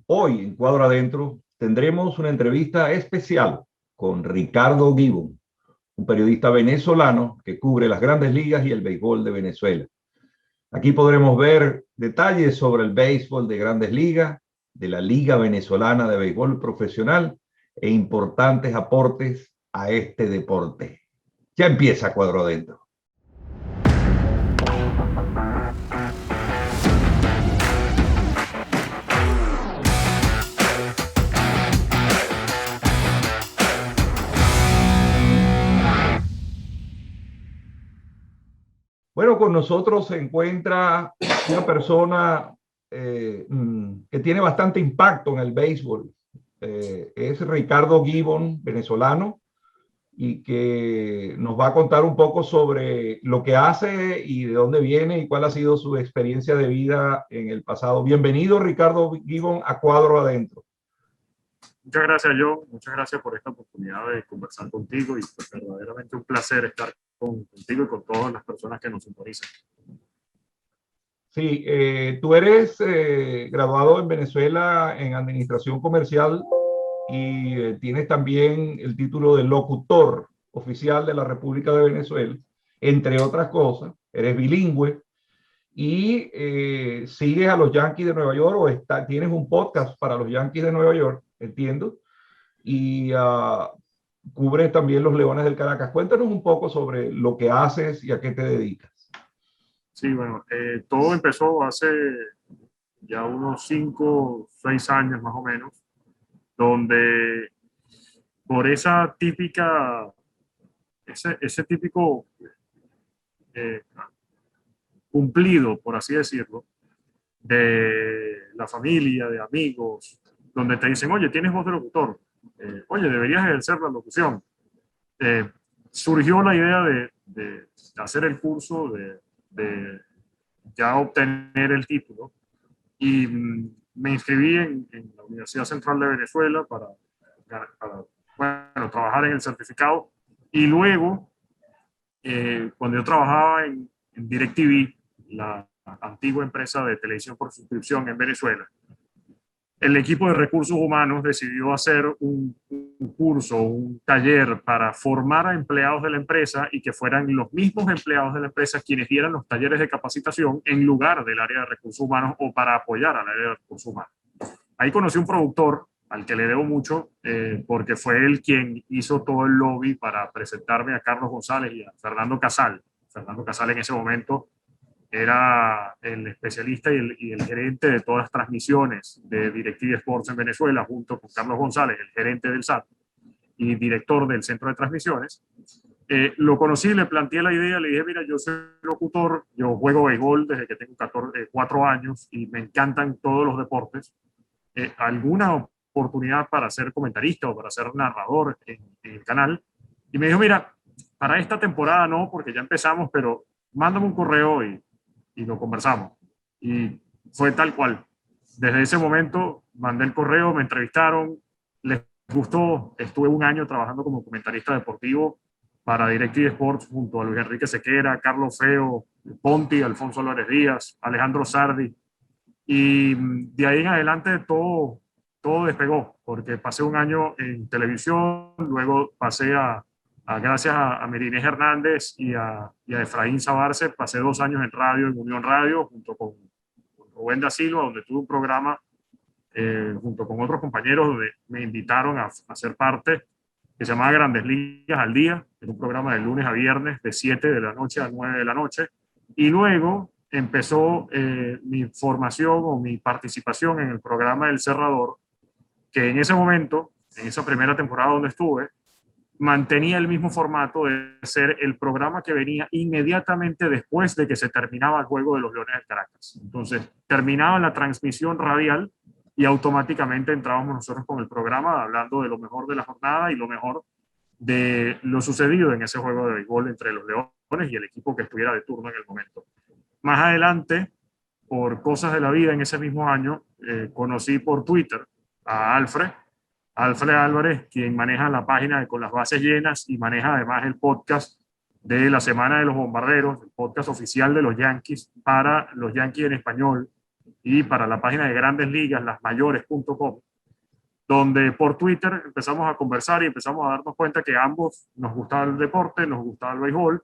Hoy en Cuadro Adentro tendremos una entrevista especial con Ricardo Gibbon, un periodista venezolano que cubre las grandes ligas y el béisbol de Venezuela. Aquí podremos ver detalles sobre el béisbol de grandes ligas, de la Liga Venezolana de Béisbol Profesional e importantes aportes a este deporte. Ya empieza Cuadro Adentro. Bueno, con nosotros se encuentra una persona que tiene bastante impacto en el béisbol. Es Ricardo Gibbon, venezolano, y que nos va a contar un poco sobre lo que hace y de dónde viene y cuál ha sido su experiencia de vida en el pasado. Bienvenido, Ricardo Gibbon, a Cuadro Adentro. Muchas gracias, John. Muchas gracias por esta oportunidad de conversar contigo y pues, verdaderamente un placer estar contigo y con todas las personas que nos sintonizan. Sí, tú eres graduado en Venezuela en Administración Comercial y tienes también el título de locutor oficial de la República de Venezuela, entre otras cosas. Eres bilingüe y sigues a los Yankees de Nueva York o tienes un podcast para los Yankees de Nueva York, entiendo, y cubres también los Leones del Caracas. Cuéntanos un poco sobre lo que haces y a qué te dedicas. Sí, bueno, todo empezó hace ya unos 5, 6 años más o menos, donde por esa típica, ese típico eh, cumplido, por así decirlo, de la familia, de amigos, donde te dicen, oye, tienes voz de locutor, oye, deberías ejercer la locución. Surgió la idea de hacer el curso, de ya obtener el título, y me inscribí en la Universidad Central de Venezuela para bueno, trabajar en el certificado. Y luego, cuando yo trabajaba en DirecTV, la antigua empresa de televisión por suscripción en Venezuela, el equipo de recursos humanos decidió hacer un curso, un taller para formar a empleados de la empresa y que fueran los mismos empleados de la empresa quienes dieran los talleres de capacitación en lugar del área de recursos humanos o para apoyar al área de recursos humanos. Ahí conocí un productor al que le debo mucho porque fue él quien hizo todo el lobby para presentarme a Carlos González y a Fernando Casal. Fernando Casal en ese momento era el especialista y el gerente de todas las transmisiones de DirecTV Sports en Venezuela, junto con Carlos González, el gerente del SAT y director del centro de transmisiones. Lo conocí, le planteé la idea, le dije, mira, yo soy locutor, yo juego béisbol desde que tengo 4 años y me encantan todos los deportes. ¿Alguna oportunidad para ser comentarista o para ser narrador en el canal? Y me dijo, mira, para esta temporada no, porque ya empezamos, pero mándame un correo y lo conversamos. Y fue tal cual. Desde ese momento mandé el correo, me entrevistaron, les gustó. Estuve un año trabajando como comentarista deportivo para DirecTV Sports junto a Luis Enrique Sequera, Carlos Feo, Ponti, Alfonso Álvarez Díaz, Alejandro Sardi. Y de ahí en adelante todo despegó, porque pasé un año en televisión, luego pasé gracias a Merinés Hernández y a Efraín Sabarce, pasé 2 años en radio, en Unión Radio, junto con Rubén da Silva, donde tuve un programa junto con otros compañeros, donde me invitaron a ser parte, que se llamaba Grandes Ligas al Día, en un programa de lunes a viernes, de 7 de la noche a 9 de la noche, y luego empezó mi formación o mi participación en el programa El Cerrador, que en ese momento, en esa primera temporada donde estuve, mantenía el mismo formato de ser el programa que venía inmediatamente después de que se terminaba el juego de los Leones del Caracas. Entonces, terminaba la transmisión radial y automáticamente entrábamos nosotros con el programa hablando de lo mejor de la jornada y lo mejor de lo sucedido en ese juego de béisbol entre los Leones y el equipo que estuviera de turno en el momento. Más adelante, por cosas de la vida en ese mismo año, conocí por Twitter a Alfred Álvarez, quien maneja la página de Con las Bases Llenas y maneja además el podcast de la Semana de los Bombarderos, el podcast oficial de los Yankees para los Yankees en español, y para la página de Grandes Ligas, lasmayores.com, donde por Twitter empezamos a conversar y empezamos a darnos cuenta que ambos nos gustaba el deporte, nos gustaba el béisbol.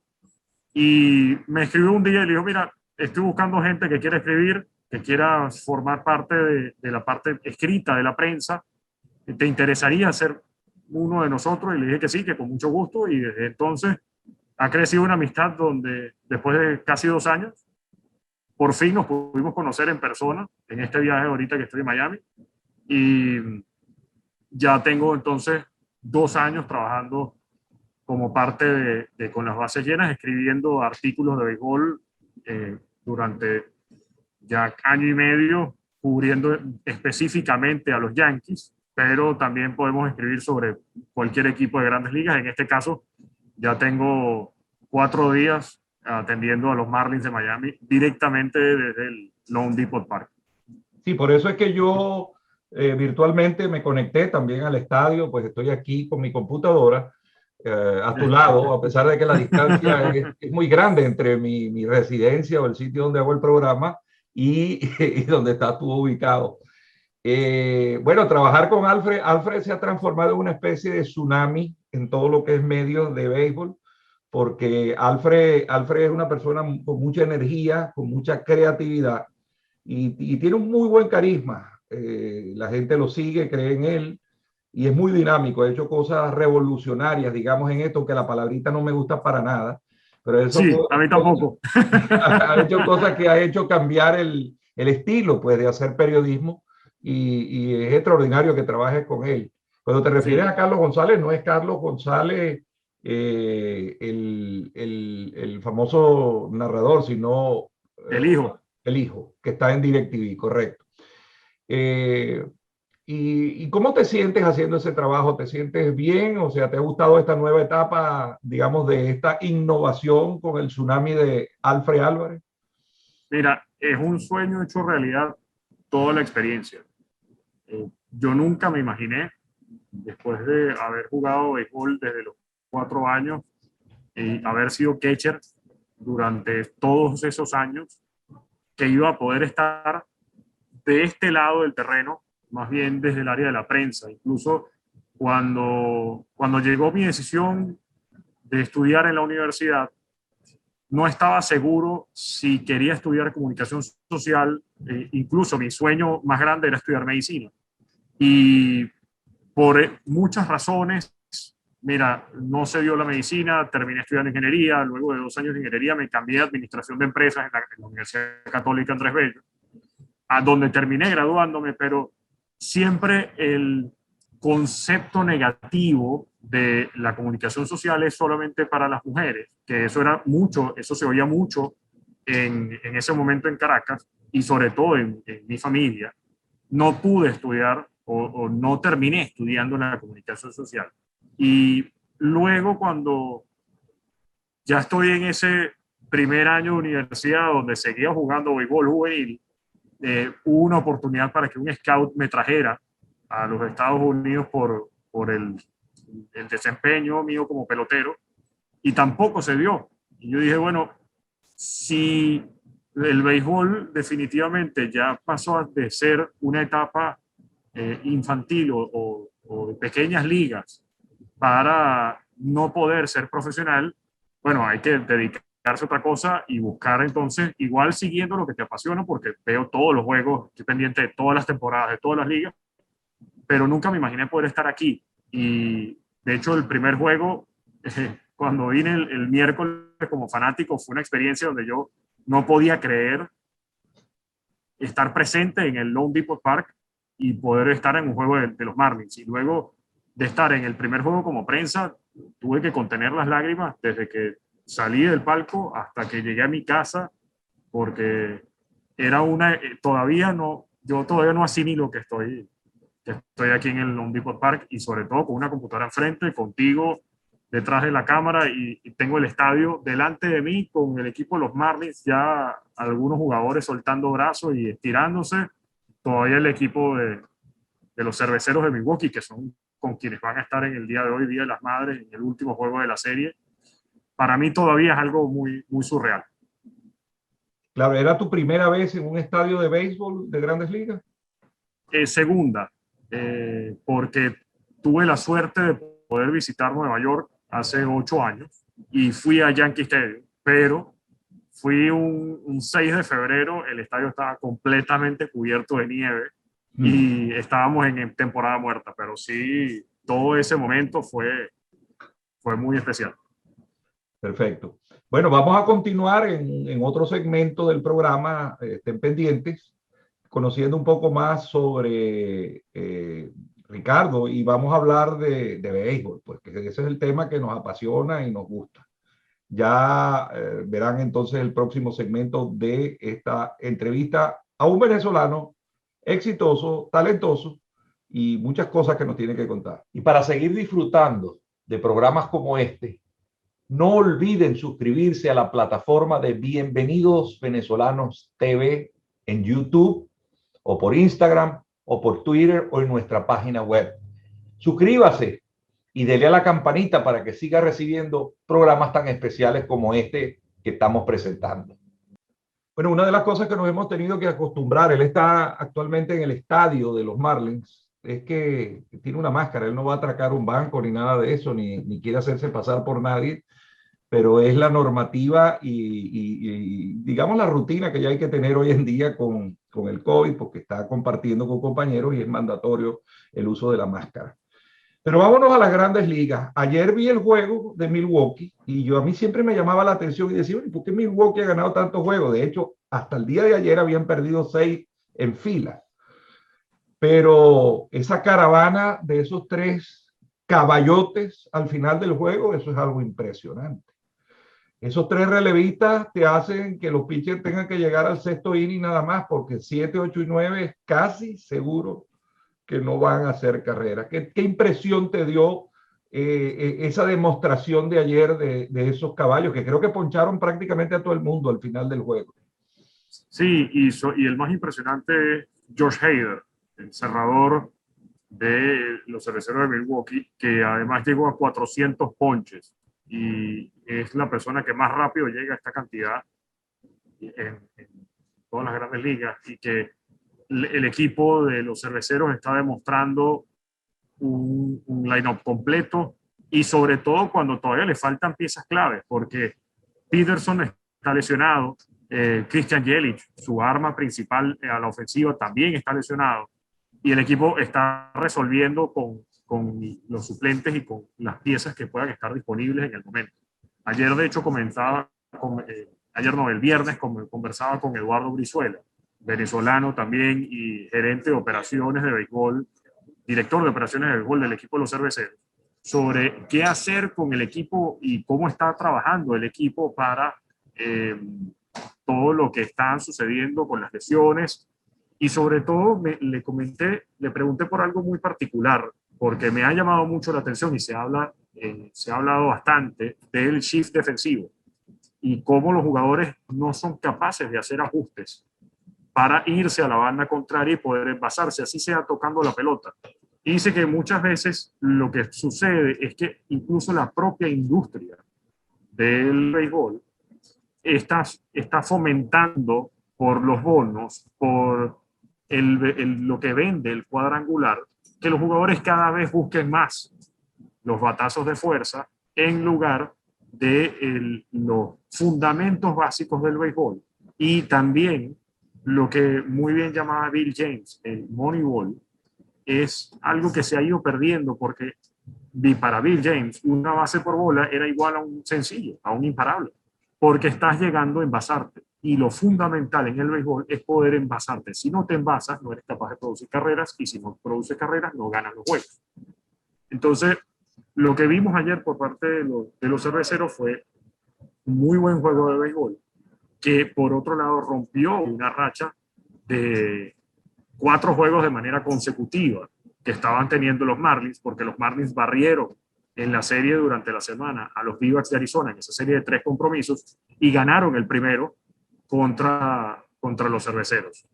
Y me escribió un día y le dijo, mira, estoy buscando gente que quiera escribir, que quiera formar parte de la parte escrita de la prensa. ¿Te interesaría ser uno de nosotros? Y le dije que sí, que con mucho gusto. Y desde entonces ha crecido una amistad donde después de casi 2 años, por fin nos pudimos conocer en persona en este viaje ahorita que estoy en Miami. Y ya tengo entonces 2 años trabajando como parte con las bases llenas, escribiendo artículos de béisbol durante ya año y medio, cubriendo específicamente a los Yankees, pero también podemos escribir sobre cualquier equipo de Grandes Ligas. En este caso, ya tengo 4 días atendiendo a los Marlins de Miami directamente desde el Lone Depot Park. Sí, por eso es que yo virtualmente me conecté también al estadio, pues estoy aquí con mi computadora a tu lado, a pesar de que la distancia es muy grande entre mi residencia o el sitio donde hago el programa y donde estás tú ubicado. Bueno, trabajar con Alfred se ha transformado en una especie de tsunami en todo lo que es medios de béisbol, porque Alfred es una persona con mucha energía, con mucha creatividad y tiene un muy buen carisma. La gente lo sigue, cree en él y es muy dinámico. Ha hecho cosas revolucionarias, digamos, en esto, que la palabrita no me gusta para nada, pero eso Sí, a mí tampoco. ha hecho cosas que ha hecho cambiar el estilo, pues, de hacer periodismo y es extraordinario que trabajes con él. Cuando te refieres Sí. a Carlos González, no es Carlos González el famoso narrador, sino El hijo. el hijo, que está en DirecTV, correcto. Eh, ¿Y cómo te sientes haciendo ese trabajo? ¿Te sientes bien? O sea, ¿te ha gustado esta nueva etapa, digamos, de esta innovación con el tsunami de Alfred Álvarez? Mira, es un sueño hecho realidad toda la experiencia. Yo nunca me imaginé, después de haber jugado béisbol desde los 4 años y haber sido catcher durante todos esos años, que iba a poder estar de este lado del terreno, más bien desde el área de la prensa. Incluso cuando llegó mi decisión de estudiar en la universidad, no estaba seguro si quería estudiar comunicación social. Incluso mi sueño más grande era estudiar medicina. Y por muchas razones, mira, no se dio la medicina, terminé estudiando ingeniería, luego de 2 años de ingeniería me cambié a administración de empresas en la Universidad Católica Andrés Bello, a donde terminé graduándome, pero siempre el concepto negativo de la comunicación social es solamente para las mujeres, que eso era mucho, eso se oía mucho en ese momento en Caracas y sobre todo en mi familia. No pude estudiar o no terminé estudiando la comunicación social. Y luego cuando ya estoy en ese primer año de universidad donde seguía jugando béisbol juvenil, hubo una oportunidad para que un scout me trajera a los Estados Unidos por el desempeño mío como pelotero y tampoco se dio. Y yo dije, bueno, si el béisbol definitivamente ya pasó de ser una etapa infantil o de pequeñas ligas para no poder ser profesional, bueno, hay que dedicarse a otra cosa y buscar entonces, igual siguiendo lo que te apasiona, porque veo todos los juegos, estoy pendiente de todas las temporadas, de todas las ligas, pero nunca me imaginé poder estar aquí. Y de hecho, el primer juego, cuando vine el miércoles como fanático, fue una experiencia donde yo no podía creer estar presente en el Lone Depot Park y poder estar en un juego de los Marlins. Y luego de estar en el primer juego como prensa, tuve que contener las lágrimas desde que salí del palco hasta que llegué a mi casa, porque era yo todavía no asimilo que estoy aquí en el Lone Depot Park y sobre todo con una computadora enfrente, contigo detrás de la cámara y tengo el estadio delante de mí con el equipo de los Marlins, ya algunos jugadores soltando brazos y estirándose, todavía el equipo de los cerveceros de Milwaukee, que son con quienes van a estar en el día de hoy, Día de las Madres, en el último juego de la serie. Para mí todavía es algo muy, muy surreal. Claro, ¿era tu primera vez en un estadio de béisbol de Grandes Ligas? Segunda, porque tuve la suerte de poder visitar Nueva York hace 8 años y fui a Yankee Stadium, pero fui un 6 de febrero, el estadio estaba completamente cubierto de nieve y estábamos en temporada muerta, pero sí, todo ese momento fue muy especial. Perfecto. Bueno, vamos a continuar en otro segmento del programa, estén pendientes, conociendo un poco más sobre Ricardo, y vamos a hablar de béisbol, porque ese es el tema que nos apasiona y nos gusta. Ya verán entonces el próximo segmento de esta entrevista a un venezolano exitoso, talentoso y muchas cosas que nos tiene que contar. Y para seguir disfrutando de programas como este, no olviden suscribirse a la plataforma de Bienvenidos Venezolanos TV en YouTube o por Instagram o por Twitter o en nuestra página web. Suscríbase y dele a la campanita para que siga recibiendo programas tan especiales como este que estamos presentando. Bueno, una de las cosas que nos hemos tenido que acostumbrar, él está actualmente en el estadio de los Marlins, es que tiene una máscara, él no va a atracar un banco ni nada de eso, ni quiere hacerse pasar por nadie, pero es la normativa y digamos la rutina que ya hay que tener hoy en día con el COVID, porque está compartiendo con compañeros y es mandatorio el uso de la máscara. Pero vámonos a las grandes ligas. Ayer vi el juego de Milwaukee y a mí siempre me llamaba la atención y decía, ¿por qué Milwaukee ha ganado tantos juegos? De hecho, hasta el día de ayer habían perdido 6 en fila. Pero esa caravana de esos 3 caballotes al final del juego, eso es algo impresionante. Esos 3 relevistas te hacen que los pitchers tengan que llegar al sexto inning nada más, porque 7, 8 y 9 es casi seguro que no van a hacer carrera. ¿Qué impresión te dio esa demostración de ayer de esos caballos, que creo que poncharon prácticamente a todo el mundo al final del juego? Sí, y el más impresionante es Josh Hader, el cerrador de los Cerveceros de Milwaukee, que además llegó a 400 ponches y es la persona que más rápido llega a esta cantidad en todas las grandes ligas, y que el equipo de los Cerveceros está demostrando un line-up completo, y sobre todo cuando todavía le faltan piezas claves, porque Peterson está lesionado, Christian Yelich, su arma principal a la ofensiva, también está lesionado, y el equipo está resolviendo con los suplentes y con las piezas que puedan estar disponibles en el momento. Ayer, de hecho, el viernes conversaba con Eduardo Brizuela, venezolano también y gerente de operaciones de béisbol, director de operaciones de béisbol del equipo de los Cerveceros, sobre qué hacer con el equipo y cómo está trabajando el equipo para todo lo que está sucediendo con las lesiones. Y sobre todo le pregunté por algo muy particular, porque me ha llamado mucho la atención y se ha hablado bastante del shift defensivo y cómo los jugadores no son capaces de hacer ajustes para irse a la banda contraria y poder envasarse, así sea tocando la pelota. Y dice que muchas veces lo que sucede es que incluso la propia industria del béisbol está fomentando por los bonos, por lo que vende el cuadrangular, que los jugadores cada vez busquen más los batazos de fuerza en lugar de los fundamentos básicos del béisbol. Y también lo que muy bien llamaba Bill James, el Moneyball, es algo que se ha ido perdiendo, porque para Bill James una base por bola era igual a un sencillo, a un imparable, porque estás llegando a envasarte. Y lo fundamental en el béisbol es poder envasarte. Si no te envasas, no eres capaz de producir carreras, y si no produces carreras, no ganas los juegos. Entonces, lo que vimos ayer por parte de los Cerveceros fue un muy buen juego de béisbol, que por otro lado rompió una racha de 4 juegos de manera consecutiva que estaban teniendo los Marlins, porque los Marlins barrieron en la serie durante la semana a los D-backs de Arizona, en esa serie de 3 compromisos, y ganaron el primero contra los Cerveceros.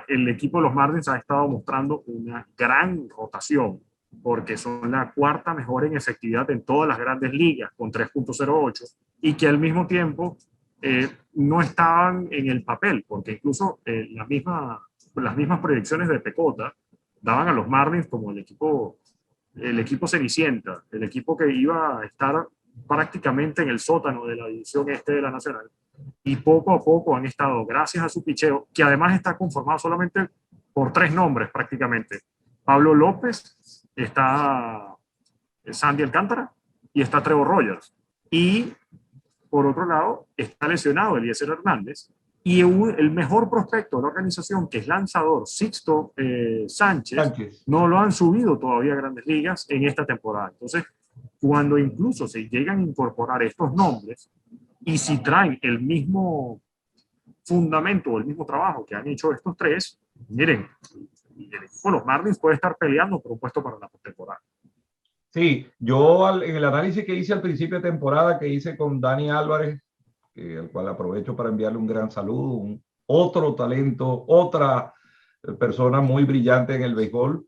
El equipo de los Marlins ha estado mostrando una gran rotación, porque son la 4ª mejor en efectividad en todas las grandes ligas, con 3.08, y que al mismo tiempo no estaban en el papel, porque incluso las mismas proyecciones de Pecota daban a los Marlins como el equipo Cenicienta, el equipo que iba a estar prácticamente en el sótano de la división este de la Nacional. Y poco a poco han estado, gracias a su picheo, que además está conformado solamente por 3 nombres prácticamente. Pablo López, está Sandy Alcántara y está Trevor Rogers. Y por otro lado, está lesionado Eliezer Hernández. Y el mejor prospecto de la organización, que es lanzador Sixto Sánchez, no lo han subido todavía a Grandes Ligas en esta temporada. Entonces, cuando incluso se llegan a incorporar estos nombres, y si traen el mismo fundamento o el mismo trabajo que han hecho estos 3, miren, el equipo de los Marlins puede estar peleando por un puesto para la postemporada. Sí, yo en el análisis que hice al principio de temporada, que hice con Dani Álvarez, al cual aprovecho para enviarle un gran saludo, otro talento, otra persona muy brillante en el béisbol.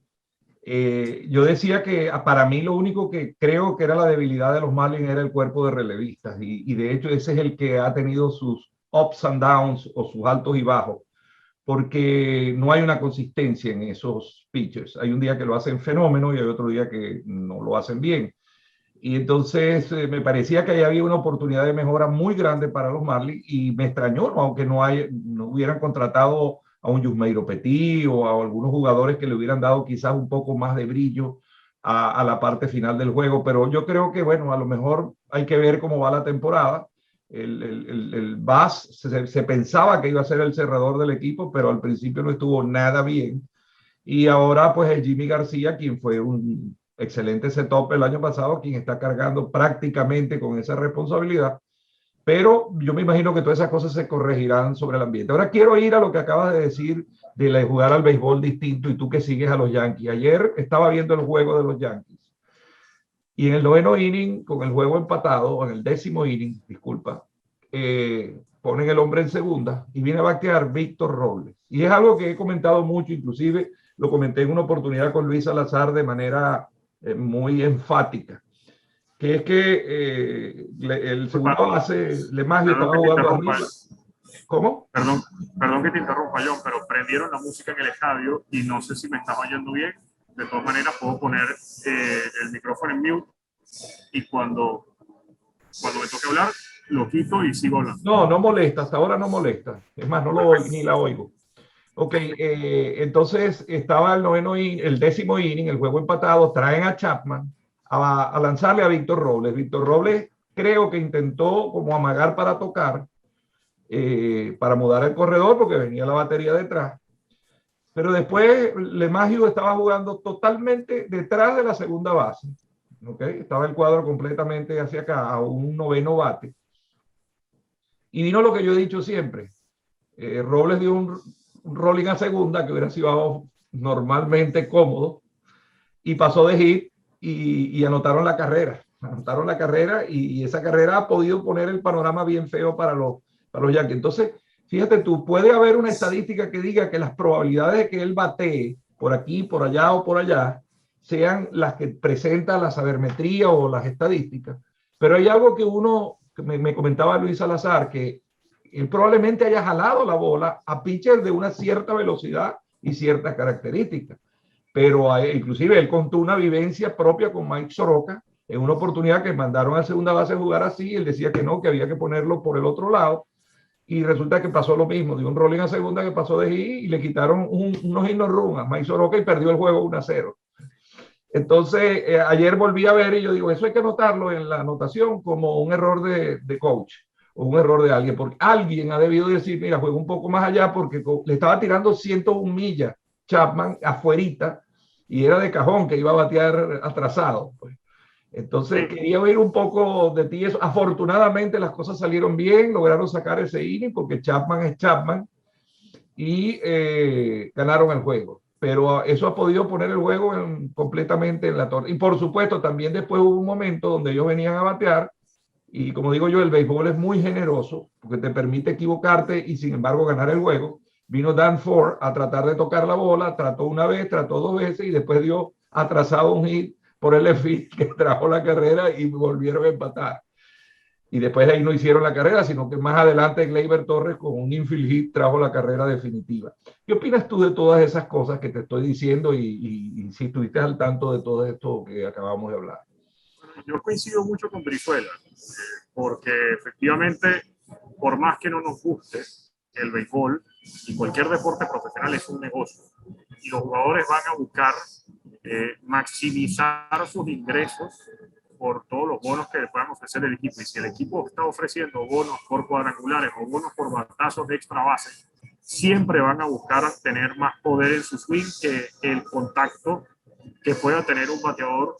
Yo decía que para mí lo único que creo que era la debilidad de los Marlins era el cuerpo de relevistas y de hecho ese es el que ha tenido sus ups and downs o sus altos y bajos, porque no hay una consistencia en esos pitchers. Hay un día que lo hacen fenómeno y hay otro día que no lo hacen bien. Y entonces me parecía que ahí había una oportunidad de mejora muy grande para los Marlins y me extrañó, ¿no? Aunque no hubieran contratado a un Yusmeiro Petit o a algunos jugadores que le hubieran dado quizás un poco más de brillo a la parte final del juego. Pero yo creo que, bueno, a lo mejor hay que ver cómo va la temporada. El Bass se pensaba que iba a ser el cerrador del equipo, pero al principio no estuvo nada bien. Y ahora, pues, el Jimmy García, quien fue un excelente setup el año pasado, quien está cargando prácticamente con esa responsabilidad. Pero yo me imagino que todas esas cosas se corregirán sobre el ambiente. Ahora quiero ir a lo que acabas de decir de jugar al béisbol distinto y tú que sigues a los Yankees. Ayer estaba viendo el juego de los Yankees y en el 9º inning, con el juego empatado, o en el 10º inning, disculpa, ponen el hombre en segunda y viene a batear Víctor Robles. Y es algo que he comentado mucho, inclusive lo comenté en una oportunidad con Luis Salazar de manera muy enfática, que es que el segundo base, LeMahieu, estaba jugando arriba. ¿Cómo? Perdón que te interrumpa, John, pero prendieron la música en el estadio y no sé si me estás oyendo bien. De todas maneras, puedo poner el micrófono en mute y cuando me toque hablar, lo quito y sigo hablando. No molesta, hasta ahora no molesta. Es más, no lo oigo, ni la oigo. Ok, entonces estaba el 10º inning, el juego empatado, traen a Chapman a lanzarle a Víctor Robles. Víctor Robles creo que intentó como amagar para tocar, para mudar el corredor porque venía la batería detrás. Pero después LeMahieu estaba jugando totalmente detrás de la segunda base. ¿Okay? Estaba el cuadro completamente hacia acá, a un 9º bate. Y vino lo que yo he dicho siempre. Robles dio un rolling a segunda que hubiera sido normalmente cómodo y pasó de hit y anotaron la carrera. Anotaron la carrera y esa carrera ha podido poner el panorama bien feo para los Yankees. Entonces, fíjate tú, puede haber una estadística que diga que las probabilidades de que él batee por aquí, por allá o por allá sean las que presenta la sabermetría o las estadísticas. Pero hay algo que me comentaba Luis Salazar, que él probablemente haya jalado la bola a pitchers de una cierta velocidad y ciertas características. Pero inclusive él contó una vivencia propia con Mike Soroka en una oportunidad que mandaron a segunda base a jugar así. Él decía que no, que había que ponerlo por el otro lado. Y resulta que pasó lo mismo, dio un rolling a segunda que pasó de hit y le quitaron unos hit no run a Mike Soroka y perdió el juego 1-0. Entonces, ayer volví a ver y yo digo, eso hay que anotarlo en la anotación como un error de coach o un error de alguien, porque alguien ha debido decir, mira, juega un poco más allá porque le estaba tirando 101 millas Chapman afuerita y era de cajón que iba a batear atrasado. Pues. Entonces, quería oír un poco de ti eso. Afortunadamente las cosas salieron bien, lograron sacar ese inning porque Chapman es Chapman y ganaron el juego. Pero eso ha podido poner el juego completamente en la torre. Y por supuesto, también después hubo un momento donde ellos venían a batear y como digo yo, el béisbol es muy generoso porque te permite equivocarte y sin embargo ganar el juego. Vino Dan Ford a tratar de tocar la bola, trató una vez, trató 2 veces y después dio atrasado un hit por el left field que trajo la carrera y volvieron a empatar. y después de ahí no hicieron la carrera, sino que más adelante Gleyber Torres con un infield hit trajo la carrera definitiva. ¿Qué opinas tú de todas esas cosas que te estoy diciendo y si estuviste al tanto de todo esto que acabamos de hablar? Yo coincido mucho con Brizuela, porque efectivamente, por más que no nos guste el béisbol y cualquier deporte profesional es un negocio, y los jugadores van a buscar maximizar sus ingresos por todos los bonos que le puedan ofrecer el equipo. Y si el equipo está ofreciendo bonos por cuadrangulares o bonos por batazos de extra base, siempre van a buscar tener más poder en su swing que el contacto que pueda tener un bateador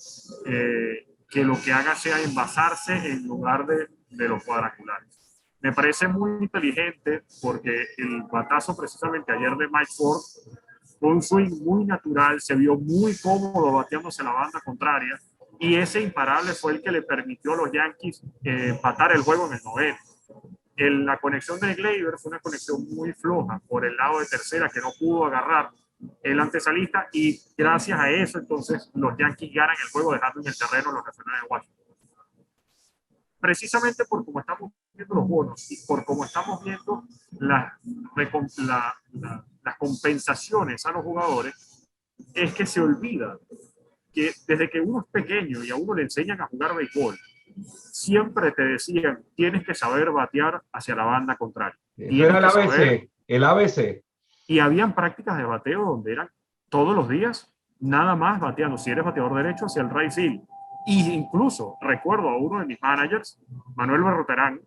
que lo que haga sea envasarse en lugar de los cuadrangulares. Me parece muy inteligente porque el batazo precisamente ayer de Mike Ford fue un swing muy natural, se vio muy cómodo bateándose la banda contraria y ese imparable fue el que le permitió a los Yankees empatar el juego en el noveno. La conexión de Gleyber fue una conexión muy floja por el lado de tercera que no pudo agarrar el antesalista y gracias a eso entonces los Yankees ganan el juego dejando en el terreno a los Nacionales de Washington. Precisamente por cómo estamos viendo los bonos y por cómo estamos viendo las compensaciones a los jugadores, es que se olvida que desde que uno es pequeño y a uno le enseñan a jugar béisbol, siempre te decían, tienes que saber batear hacia la banda contraria. Eso era el ABC, el ABC. Y habían prácticas de bateo donde eran todos los días, nada más bateando, si eres bateador derecho, hacia el right field. Y incluso recuerdo a uno de mis managers, Manuel Berroterán,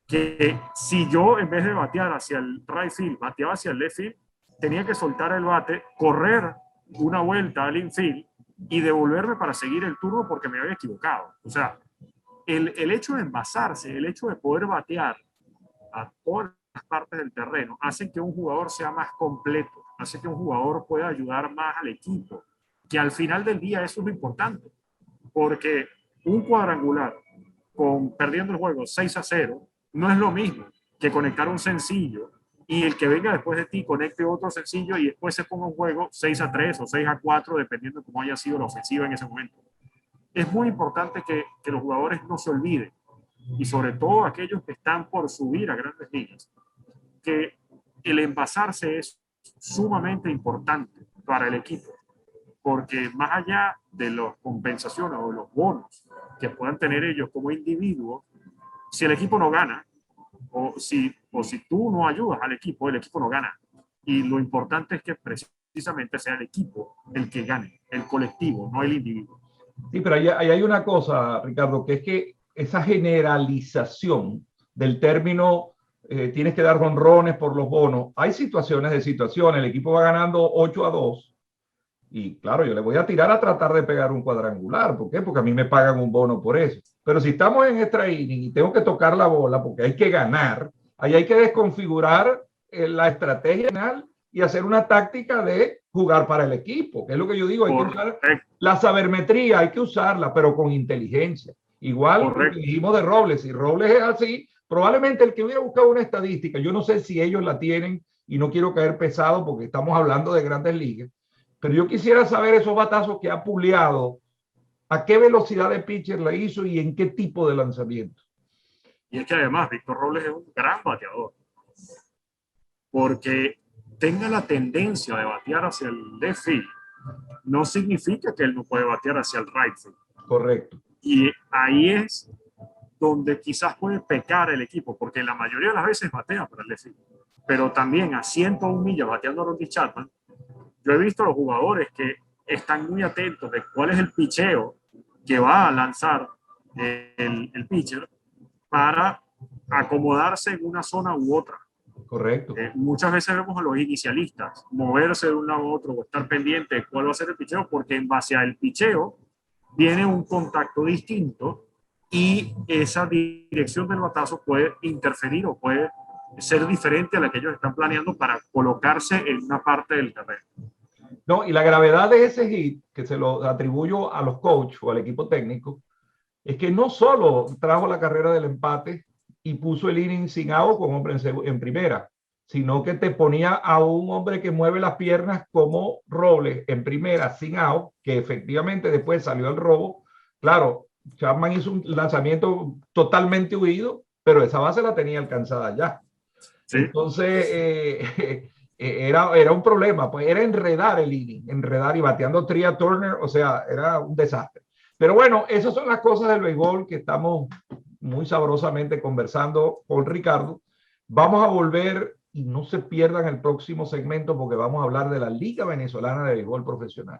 que si yo en vez de batear hacia el right field, bateaba hacia el left field, tenía que soltar el bate, correr una vuelta al infield y devolverme para seguir el turno porque me había equivocado. O sea, el hecho de envasarse, el hecho de poder batear a todas las partes del terreno, hace que un jugador sea más completo, hace que un jugador pueda ayudar más al equipo, que al final del día eso es lo importante, porque un cuadrangular perdiendo el juego 6-0 no es lo mismo que conectar un sencillo y el que venga después de ti conecte otro sencillo y después se ponga un juego 6-3 o 6-4 dependiendo de cómo haya sido la ofensiva en ese momento. Es muy importante que los jugadores no se olviden, y sobre todo aquellos que están por subir a grandes ligas, que el envasarse es sumamente importante para el equipo, porque más allá de las compensaciones o los bonos que puedan tener ellos como individuos, si el equipo no gana, o si tú no ayudas al equipo, el equipo no gana. Y lo importante es que precisamente sea el equipo el que gane, el colectivo, no el individuo. Sí, pero ahí hay una cosa, Ricardo, que es que esa generalización del término tienes que dar jonrones por los bonos, hay situaciones de situaciones, el equipo va ganando 8-2 y claro, yo le voy a tirar a tratar de pegar un cuadrangular, ¿por qué? Porque a mí me pagan un bono por eso, pero si estamos en extra inning y tengo que tocar la bola porque hay que ganar, ahí hay que desconfigurar la estrategia final y hacer una táctica de jugar para el equipo, que es lo que yo digo, hay que usar la sabermetría, hay que usarla, pero con inteligencia. Igual lo que dijimos de Robles, si Robles es así, probablemente el que hubiera buscado una estadística, yo no sé si ellos la tienen y no quiero caer pesado porque estamos hablando de grandes ligas, pero yo quisiera saber esos batazos que ha puleado, a qué velocidad de pitcher la hizo y en qué tipo de lanzamiento. Y es que además Víctor Robles es un gran bateador, porque tenga la tendencia de batear hacia el left field, no significa que él no puede batear hacia el right field. Correcto. Y ahí es donde quizás puede pecar el equipo, porque la mayoría de las veces batea para el left field, pero también a 101 millas bateando a Rondy Chapman. Yo he visto a los jugadores que están muy atentos de cuál es el picheo que va a lanzar el pitcher para acomodarse en una zona u otra. Correcto. Muchas veces vemos a los inicialistas moverse de un lado a otro o estar pendiente de cuál va a ser el picheo, porque en base al picheo viene un contacto distinto y esa dirección del batazo puede interferir o puede ser diferente a la que ellos están planeando para colocarse en una parte del terreno. No, y la gravedad de ese hit, que se lo atribuyo a los coaches o al equipo técnico, es que no solo trajo la carrera del empate y puso el inning sin out con hombre en primera, sino que te ponía a un hombre que mueve las piernas como Robles en primera sin out, que efectivamente después salió el robo. Claro, Chapman hizo un lanzamiento totalmente huido, pero esa base la tenía alcanzada ya. ¿Sí? Entonces, era un problema, pues era enredar el inning, enredar y bateando Tria Turner, o sea, era un desastre. Pero bueno, esas son las cosas del béisbol que estamos muy sabrosamente conversando con Ricardo. Vamos a volver y no se pierdan el próximo segmento porque vamos a hablar de la Liga Venezolana de Béisbol Profesional.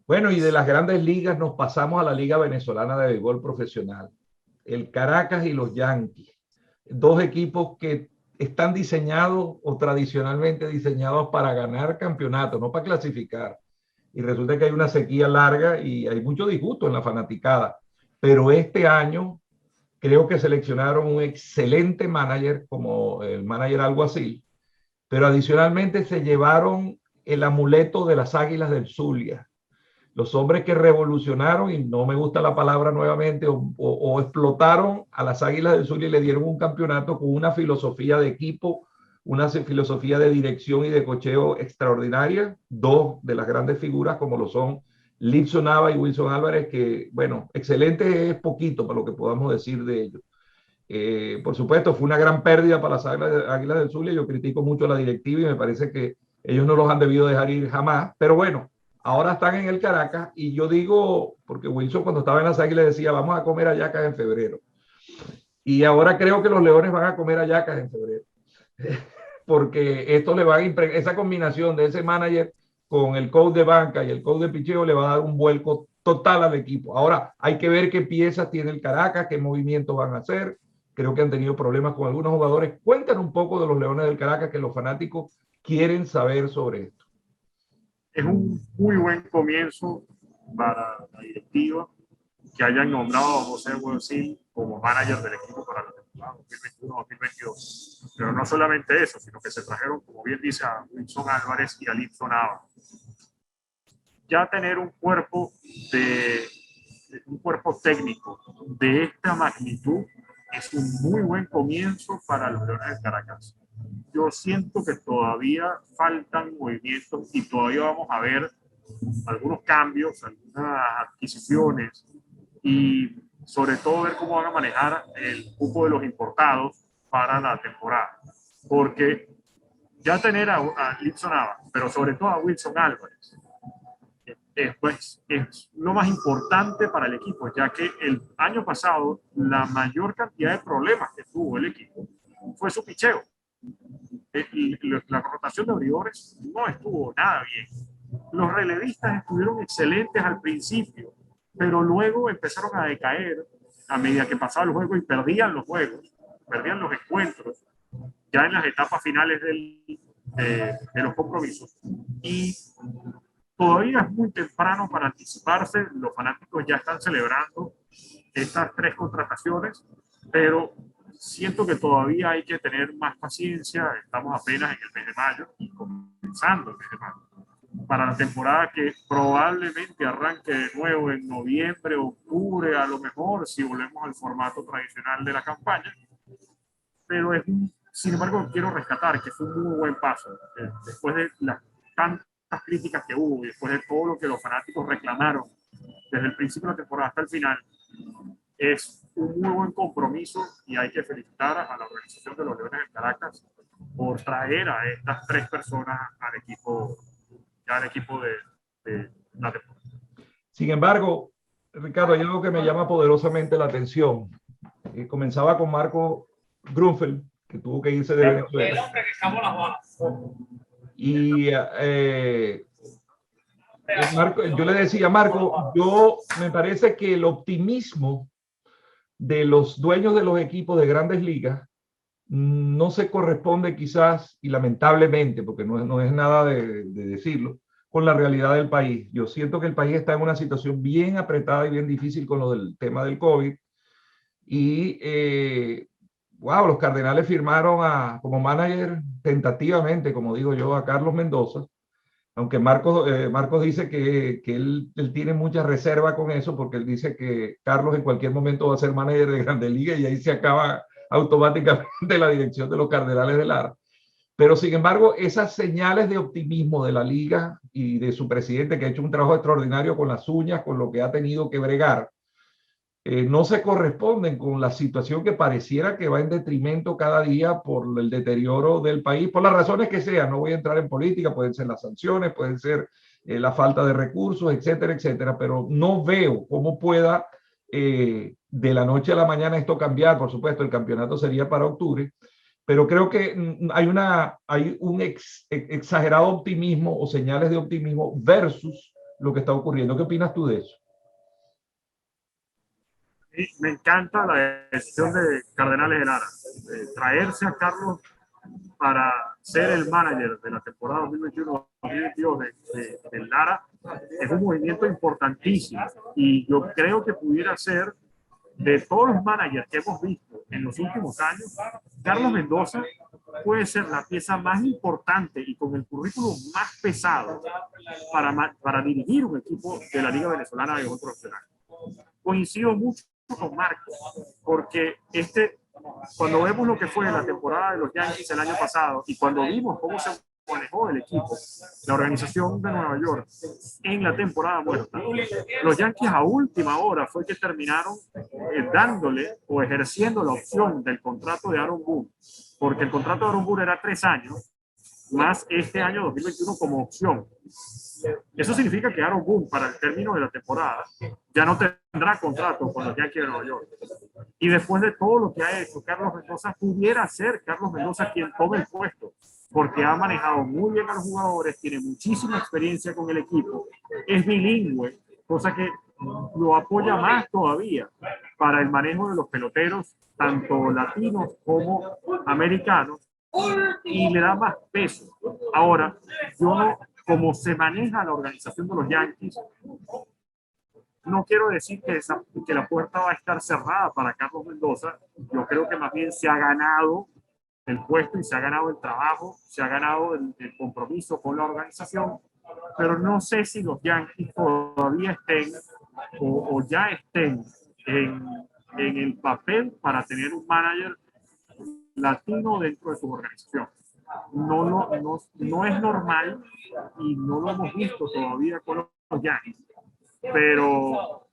Bueno, y de las grandes ligas nos pasamos a la Liga Venezolana de Béisbol Profesional. El Caracas y los Yankees, dos equipos que están diseñados o tradicionalmente diseñados para ganar campeonatos, no para clasificar. Y resulta que hay una sequía larga y hay mucho disgusto en la fanaticada. Pero este año creo que seleccionaron un excelente manager como el manager alguacil, pero adicionalmente se llevaron el amuleto de las Águilas del Zulia. Los hombres que revolucionaron, y no me gusta la palabra nuevamente, o explotaron a las Águilas del Zulia y le dieron un campeonato con una filosofía de equipo, una filosofía de dirección y de cocheo extraordinaria. Dos de las grandes figuras como lo son Lipson Nava y Wilson Álvarez, que, bueno, excelente es poquito para lo que podamos decir de ellos. Por supuesto, fue una gran pérdida para las Águilas del Zulia. Yo critico mucho a la directiva y me parece que ellos no los han debido dejar ir jamás, pero bueno, ahora están en el Caracas y yo digo, porque Wilson cuando estaba en las Águilas decía, vamos a comer hallacas en febrero. Y ahora creo que los Leones van a comer hallacas en febrero. Porque esto le va a impregnar, esa combinación de ese manager con el coach de banca y el coach de picheo le va a dar un vuelco total al equipo. Ahora hay que ver qué piezas tiene el Caracas, qué movimientos van a hacer. Creo que han tenido problemas con algunos jugadores. Cuéntanos un poco de los Leones del Caracas, que los fanáticos quieren saber sobre esto. Es un muy buen comienzo para la directiva que hayan nombrado a José Alguacil como manager del equipo para la temporada 2021-2022. Pero no solamente eso, sino que se trajeron, como bien dice, a Wilson Álvarez y a Lipson Nava. Ya tener un cuerpo técnico de esta magnitud es un muy buen comienzo para los Leones de Caracas. Yo siento que todavía faltan movimientos y todavía vamos a ver algunos cambios, algunas adquisiciones y sobre todo ver cómo van a manejar el cupo de los importados para la temporada. Porque ya tener a Lipson Nava, pero sobre todo a Wilson Álvarez, es lo más importante para el equipo, ya que el año pasado la mayor cantidad de problemas que tuvo el equipo fue su picheo. La rotación de abridores no estuvo nada bien. Los relevistas estuvieron excelentes al principio, pero luego empezaron a decaer a medida que pasaba el juego y perdían los juegos, perdían los encuentros, ya en las etapas finales de los compromisos. Y todavía es muy temprano para anticiparse. Los fanáticos ya están celebrando estas 3 contrataciones, pero siento que todavía hay que tener más paciencia. Estamos apenas en el mes de mayo y comenzando el mes de mayo para la temporada que probablemente arranque de nuevo en noviembre, octubre, a lo mejor, si volvemos al formato tradicional de la campaña. Pero sin embargo, quiero rescatar que fue un muy buen paso. Después de las tantas críticas que hubo y después de todo lo que los fanáticos reclamaron desde el principio de la temporada hasta el final, es un muy buen compromiso y hay que felicitar a la organización de los Leones de Caracas por traer a estas 3 personas al equipo de la temporada. Sin embargo, Ricardo, hay algo que me llama poderosamente la atención. Comenzaba con Marco Grunfeld, que tuvo que irse de Venezuela. El hombre que cavó las balas. Y Marco, yo le decía, Marco, me parece que el optimismo de los dueños de los equipos de grandes ligas no se corresponde quizás, y lamentablemente, porque no es nada de decirlo, con la realidad del país. Yo siento que el país está en una situación bien apretada y bien difícil con lo del tema del COVID. Y, wow, los Cardenales firmaron como manager tentativamente, como digo yo, a Carlos Mendoza. Aunque Marcos dice que él tiene mucha reserva con eso, porque él dice que Carlos en cualquier momento va a ser manager de Grandes Ligas y ahí se acaba automáticamente la dirección de los Cardenales de Lara. Pero sin embargo, esas señales de optimismo de la liga y de su presidente, que ha hecho un trabajo extraordinario con las uñas, con lo que ha tenido que bregar, no se corresponden con la situación que pareciera que va en detrimento cada día por el deterioro del país, por las razones que sean. No voy a entrar en política, pueden ser las sanciones, pueden ser la falta de recursos, etcétera, etcétera, pero no veo cómo pueda de la noche a la mañana esto cambiar. Por supuesto, el campeonato sería para octubre, pero creo que hay un exagerado optimismo o señales de optimismo versus lo que está ocurriendo. ¿Qué opinas tú de eso? Y me encanta la decisión de Cardenales de Lara, traerse a Carlos para ser el manager de la temporada 2021-2022 de Lara. Es un movimiento importantísimo y yo creo que pudiera ser, de todos los managers que hemos visto en los últimos años, Carlos Mendoza puede ser la pieza más importante y con el currículum más pesado para dirigir un equipo de la Liga Venezolana de Béisbol Profesional. Coincido mucho con Marcos, porque cuando vemos lo que fue la temporada de los Yankees el año pasado y cuando vimos cómo se manejó el equipo, la organización de Nueva York en la temporada muerta, los Yankees a última hora fue que terminaron dándole o ejerciendo la opción del contrato de Aaron Boone, porque el contrato de Aaron Boone era 3 años más este año 2021 como opción. Eso significa que Aaron Boone, para el término de la temporada, ya no tendrá contrato con los Yankees de Nueva York. Y después de todo lo que ha hecho Carlos Mendoza, pudiera ser Carlos Mendoza quien tome el puesto, porque ha manejado muy bien a los jugadores, tiene muchísima experiencia con el equipo, es bilingüe, cosa que lo apoya más todavía para el manejo de los peloteros, tanto latinos como americanos, y le da más peso. Ahora, yo no, como se maneja la organización de los Yankees, no quiero decir que la puerta va a estar cerrada para Carlos Mendoza. Yo creo que más bien se ha ganado el puesto y se ha ganado el trabajo, se ha ganado el compromiso con la organización, pero no sé si los Yankees todavía estén o ya estén en el papel para tener un manager latino dentro de su organización. No es normal y no lo hemos visto todavía con los Yankees, pero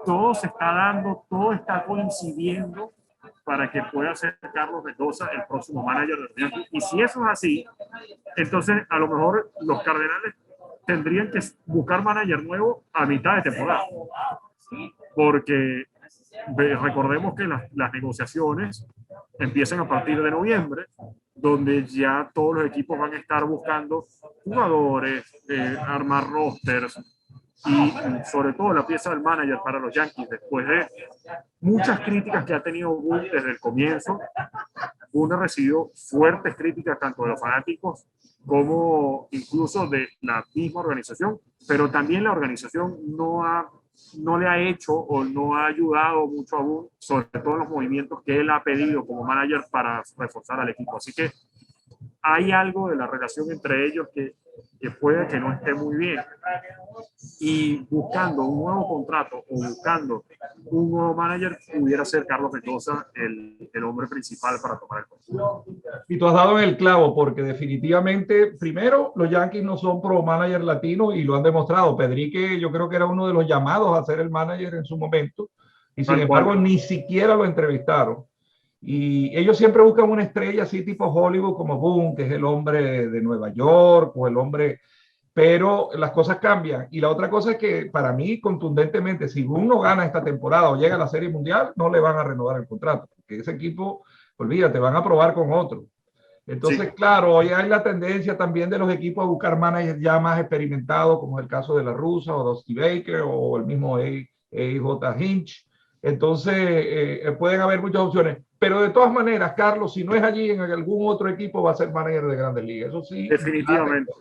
todo se está dando, todo está coincidiendo para que pueda ser Carlos Mendoza el próximo manager de los Yankees. Y si eso es así, entonces a lo mejor los Cardenales tendrían que buscar manager nuevo a mitad de temporada, porque recordemos que las negociaciones empiezan a partir de noviembre, donde ya todos los equipos van a estar buscando jugadores, armar rosters y sobre todo la pieza del manager para los Yankees. Después de muchas críticas que ha tenido Boone desde el comienzo, Boone ha recibido fuertes críticas tanto de los fanáticos como incluso de la misma organización, pero también la organización no le ha hecho o no ha ayudado mucho a Boone, sobre todo en los movimientos que él ha pedido como manager para reforzar al equipo. Así que hay algo de la relación entre ellos que puede que no esté muy bien. Y buscando un nuevo contrato o buscando un nuevo manager, pudiera ser Carlos Mendoza el hombre principal para tomar el puesto. Y tú has dado en el clavo, porque definitivamente, primero, los Yankees no son pro manager latino y lo han demostrado. Pedrique, yo creo que era uno de los llamados a ser el manager en su momento, y sin embargo ni siquiera lo entrevistaron. Y ellos siempre buscan una estrella así tipo Hollywood, como Boone, que es el hombre de Nueva York, o el hombre, pero las cosas cambian. Y la otra cosa es que para mí, contundentemente, si Boone no gana esta temporada o llega a la Serie Mundial, no le van a renovar el contrato, porque ese equipo, olvídate, van a probar con otro. Entonces, sí, claro, hoy hay la tendencia también de los equipos a buscar managers ya más experimentados, como es el caso de la Russa o Dusty Baker o el mismo A.J. Hinch. Entonces, pueden haber muchas opciones. Pero de todas maneras, Carlos, si no es allí, en algún otro equipo va a ser manager de Grandes Ligas. Eso sí. Definitivamente.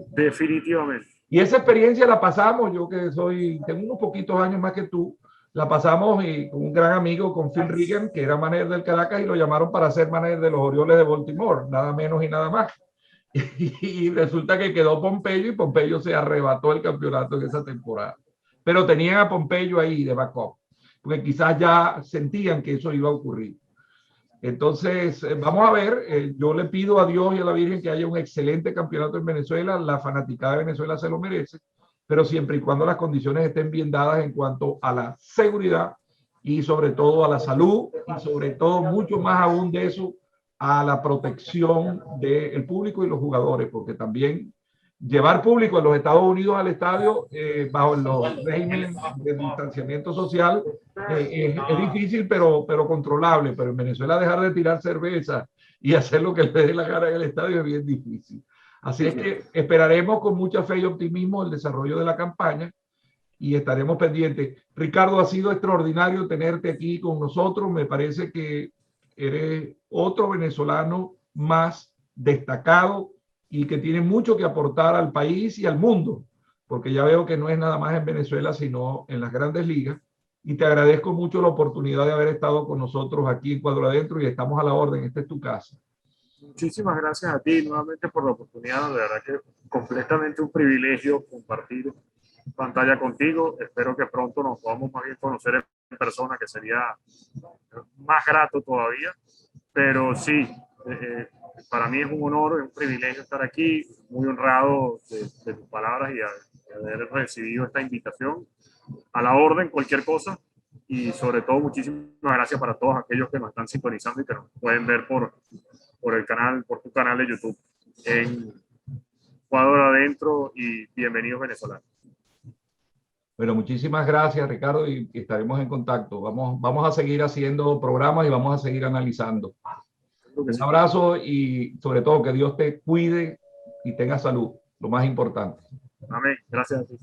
Definitivamente. Y esa experiencia la pasamos, yo que tengo unos poquitos años más que tú, la pasamos con un gran amigo, con Phil Regan, que era manager del Caracas, y lo llamaron para ser manager de los Orioles de Baltimore, nada menos y nada más. Y resulta que quedó Pompeyo, y Pompeyo se arrebató el campeonato en esa temporada. Pero tenían a Pompeyo ahí de backup, porque quizás ya sentían que eso iba a ocurrir. Entonces, vamos a ver, yo le pido a Dios y a la Virgen que haya un excelente campeonato en Venezuela, la fanaticada de Venezuela se lo merece, pero siempre y cuando las condiciones estén bien dadas en cuanto a la seguridad y sobre todo a la salud y sobre todo mucho más aún de eso a la protección del público y los jugadores, porque también llevar público en los Estados Unidos al estadio bajo los regímenes de distanciamiento social es difícil, pero controlable. Pero en Venezuela dejar de tirar cerveza y hacer lo que le dé la gana en el estadio es bien difícil. Así es que esperaremos con mucha fe y optimismo el desarrollo de la campaña y estaremos pendientes. Ricardo, ha sido extraordinario tenerte aquí con nosotros. Me parece que eres otro venezolano más destacado y que tiene mucho que aportar al país y al mundo, porque ya veo que no es nada más en Venezuela, sino en las grandes ligas. Y te agradezco mucho la oportunidad de haber estado con nosotros aquí en Cuadro Adentro y estamos a la orden. Esta es tu casa. Muchísimas gracias a ti nuevamente por la oportunidad. De verdad que completamente un privilegio compartir pantalla contigo. Espero que pronto nos podamos más bien conocer en persona, que sería más grato todavía. Pero sí, para mí es un honor, es un privilegio estar aquí, muy honrado de tus palabras y de haber recibido esta invitación. A la orden, cualquier cosa. Y sobre todo, muchísimas gracias para todos aquellos que nos están sintonizando y que nos pueden ver por el canal, por tu canal de YouTube en Cuadro Adentro, y bienvenidos venezolanos. Bueno, muchísimas gracias, Ricardo, y estaremos en contacto. Vamos a seguir haciendo programas y vamos a seguir analizando. Un abrazo y sobre todo que Dios te cuide y tenga salud, lo más importante. Amén. Gracias a ti.